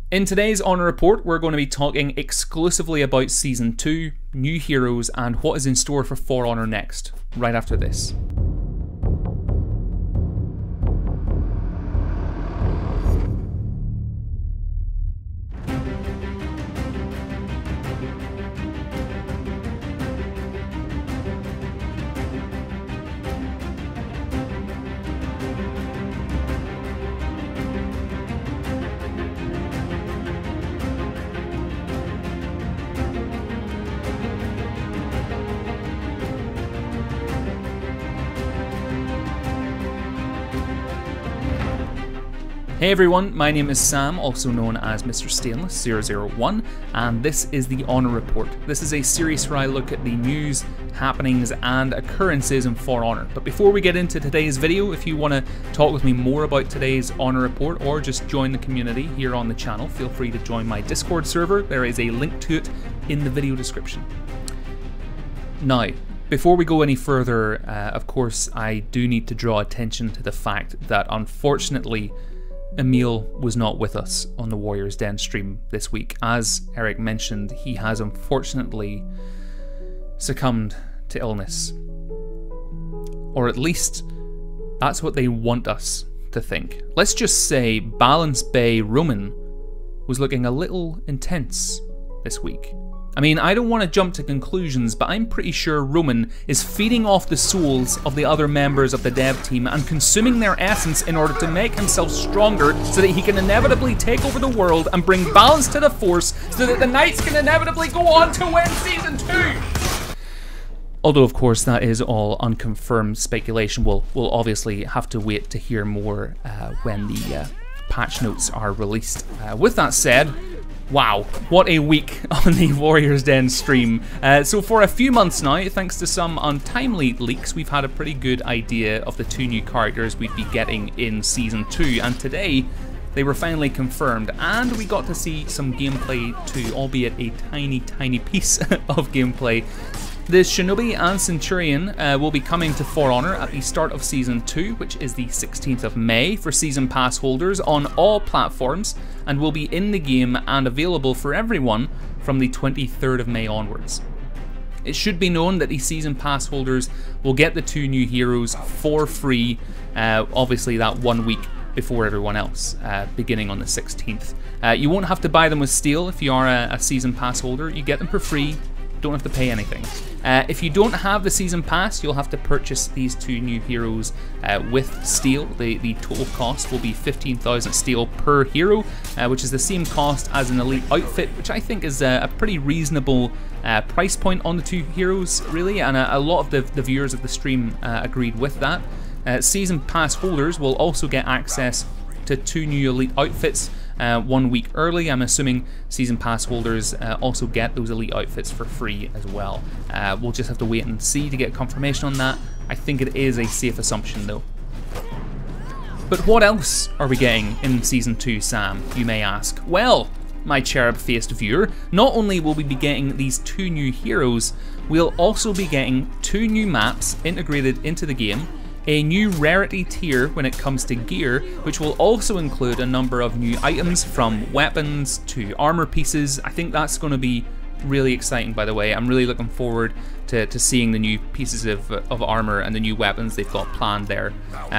In today's Honor Report, we're going to be talking exclusively about Season 2, new heroes, and what is in store for Honor next, right after this. Hey everyone, my name is Sam, also known as Mr. Stainless 001, and this is the Honor Report. This is a series where I look at the news, happenings, and occurrences in For Honor. But before we get into today's video, if you want to talk with me more about today's Honor Report or just join the community here on the channel, feel free to join my Discord server. There is a link to it in the video description. Now, before we go any further, of course, I do need to draw attention to the fact that unfortunately, Emil was not with us on the Warriors Den stream this week. As Eric mentioned, he has unfortunately succumbed to illness. Or at least, that's what they want us to think. Let's just say Balance Bay Roman was looking a little intense this week. I mean, I don't want to jump to conclusions, but I'm pretty sure Roman is feeding off the souls of the other members of the dev team and consuming their essence in order to make himself stronger so that he can inevitably take over the world and bring balance to the Force so that the Knights can inevitably go on to win Season 2! Although, of course, that is all unconfirmed speculation. We'll obviously have to wait to hear more when the patch notes are released. With that said, wow, what a week on the Warriors Den stream. So for a few months now, thanks to some untimely leaks, we've had a pretty good idea of the two new characters we'd be getting in Season 2, and today they were finally confirmed, and we got to see some gameplay too, albeit a tiny piece of gameplay. The Shinobi and Centurion will be coming to For Honor at the start of Season 2, which is the 16th of May for Season Pass holders on all platforms, and will be in the game and available for everyone from the 23rd of May onwards. It should be known that the Season Pass holders will get the two new heroes for free, obviously that 1 week before everyone else, beginning on the 16th. You won't have to buy them with steel if you are a Season Pass holder. You get them for free. Don't have to pay anything. If you don't have the Season Pass, you'll have to purchase these two new heroes with steel. The total cost will be 15,000 steel per hero, which is the same cost as an elite outfit, which I think is a pretty reasonable price point on the two heroes, really, and a lot of the viewers of the stream agreed with that. Season Pass holders will also get access to two new elite outfits 1 week early. I'm assuming Season Pass holders also get those elite outfits for free as well. We'll just have to wait and see to get confirmation on that. I think it is a safe assumption though. But what else are we getting in Season 2, Sam, you may ask? Well, my cherub-faced viewer, not only will we be getting these two new heroes, we'll also be getting two new maps integrated into the game, a new rarity tier when it comes to gear, which will also include a number of new items from weapons to armor pieces. I think that's going to be really exciting, by the way. I'm really looking forward to seeing the new pieces of armor and the new weapons they've got planned there.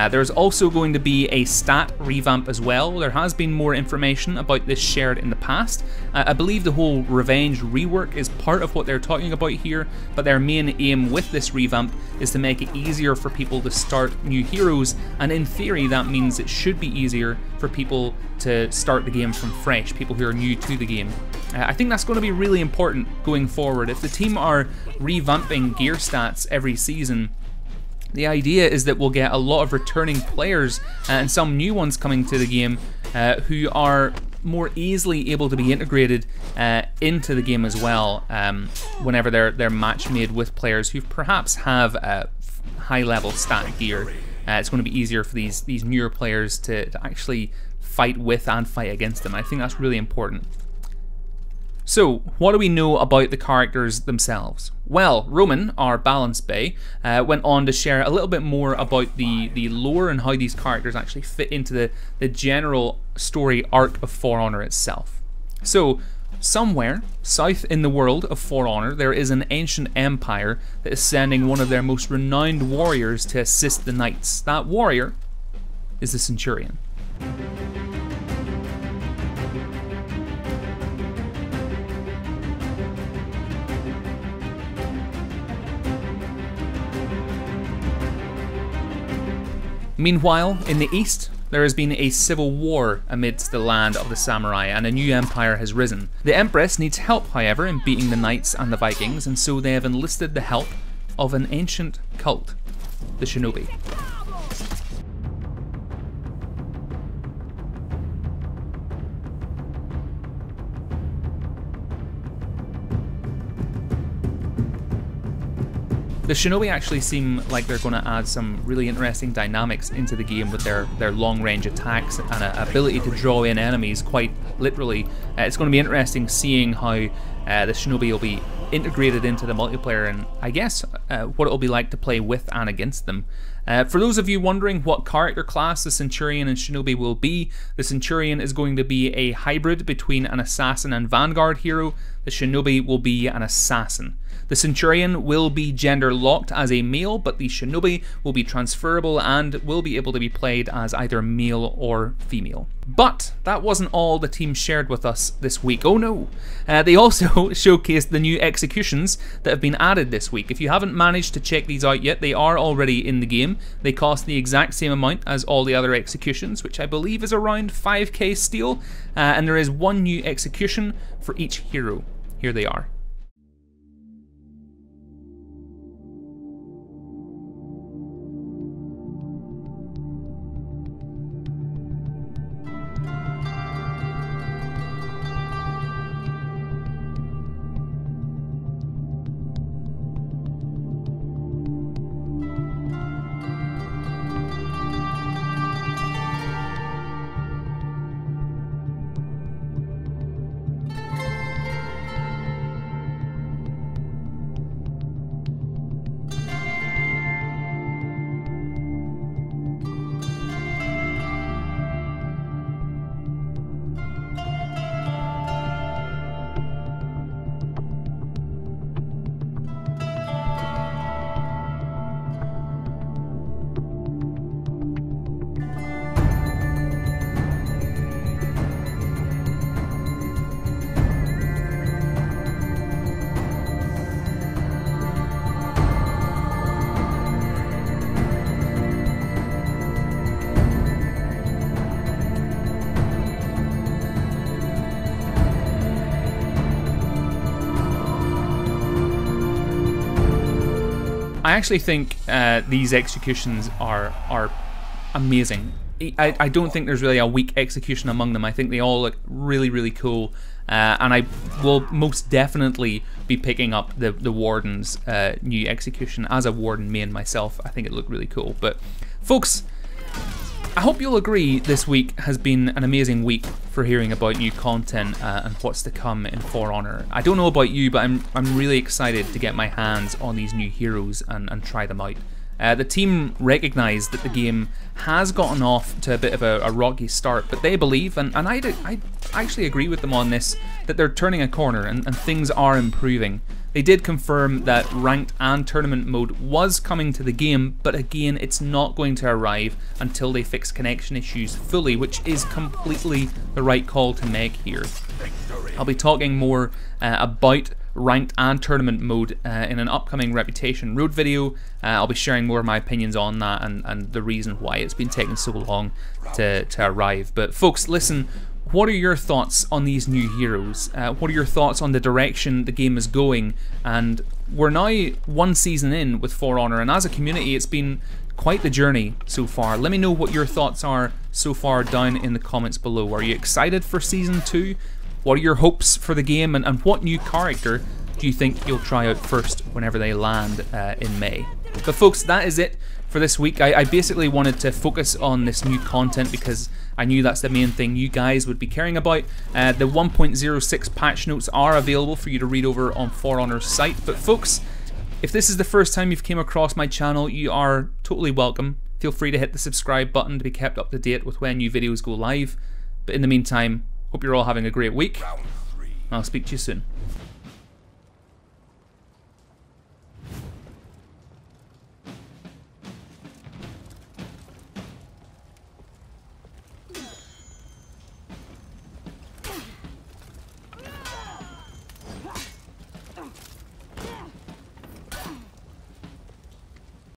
There's also going to be a stat revamp as well. There has been more information about this shared in the past. I believe the whole revenge rework is part of what they're talking about here, but their main aim with this revamp is to make it easier for people to start new heroes, and in theory that means it should be easier for people to start the game from fresh, people who are new to the game. I think that's going to be really important going forward. If the team are revamping gear stats every season, the idea is that we'll get a lot of returning players and some new ones coming to the game who are more easily able to be integrated into the game as well whenever they're match made with players who perhaps have high level stat gear. It's going to be easier for these newer players to actually fight with and fight against them. I think that's really important. So, what do we know about the characters themselves? Well, Roman, our balance bay, went on to share a little bit more about the lore and how these characters actually fit into the general story arc of For Honor itself. So, somewhere south in the world of For Honor, there is an ancient empire that is sending one of their most renowned warriors to assist the knights. That warrior is the Centurion. Meanwhile, in the east, there has been a civil war amidst the land of the samurai, and a new empire has risen. The Empress needs help, however, in beating the knights and the Vikings, and so they have enlisted the help of an ancient cult, the Shinobi. The Shinobi actually seem like they're going to add some really interesting dynamics into the game with their long-range attacks and an ability to draw in enemies quite literally. It's going to be interesting seeing how the Shinobi will be integrated into the multiplayer, and I guess what it'll be like to play with and against them. For those of you wondering what character class the Centurion and Shinobi will be, the Centurion is going to be a hybrid between an assassin and vanguard hero. The Shinobi will be an assassin. The Centurion will be gender locked as a male, but the Shinobi will be transferable and will be able to be played as either male or female. But that wasn't all the team shared with us this week. Oh no! They also showcased the new executions that have been added this week. If you haven't managed to check these out yet, they are already in the game. They cost the exact same amount as all the other executions, which I believe is around 5k steel, and there is one new execution for each hero. Here they are. I actually think these executions are amazing. I don't think there's really a weak execution among them. I think they all look really, really cool. And I will most definitely be picking up the Warden's new execution as a Warden main myself. I think it looked really cool. But folks, I hope you'll agree this week has been an amazing week for hearing about new content and what's to come in For Honor. I don't know about you, but I'm really excited to get my hands on these new heroes and try them out. The team recognise that the game has gotten off to a bit of a rocky start, but they believe, and I actually agree with them on this, that they're turning a corner and things are improving. They did confirm that ranked and tournament mode was coming to the game, but again, it's not going to arrive until they fix connection issues fully, which is completely the right call to make here. I'll be talking more about ranked and tournament mode in an upcoming Reputation Road video. I'll be sharing more of my opinions on that and the reason why it's been taking so long to arrive. But folks, listen, what are your thoughts on these new heroes? What are your thoughts on the direction the game is going? And we're now one season in with For Honor, and as a community it's been quite the journey so far. Let me know what your thoughts are so far down in the comments below. Are you excited for Season 2? What are your hopes for the game, and what new character do you think you'll try out first whenever they land in May? But folks, that is it for this week. I basically wanted to focus on this new content because I knew that's the main thing you guys would be caring about. The 1.06 patch notes are available for you to read over on For Honor's site. But folks, if this is the first time you've came across my channel, you are totally welcome. Feel free to hit the subscribe button to be kept up to date with when new videos go live. But in the meantime, hope you're all having a great week. I'll speak to you soon.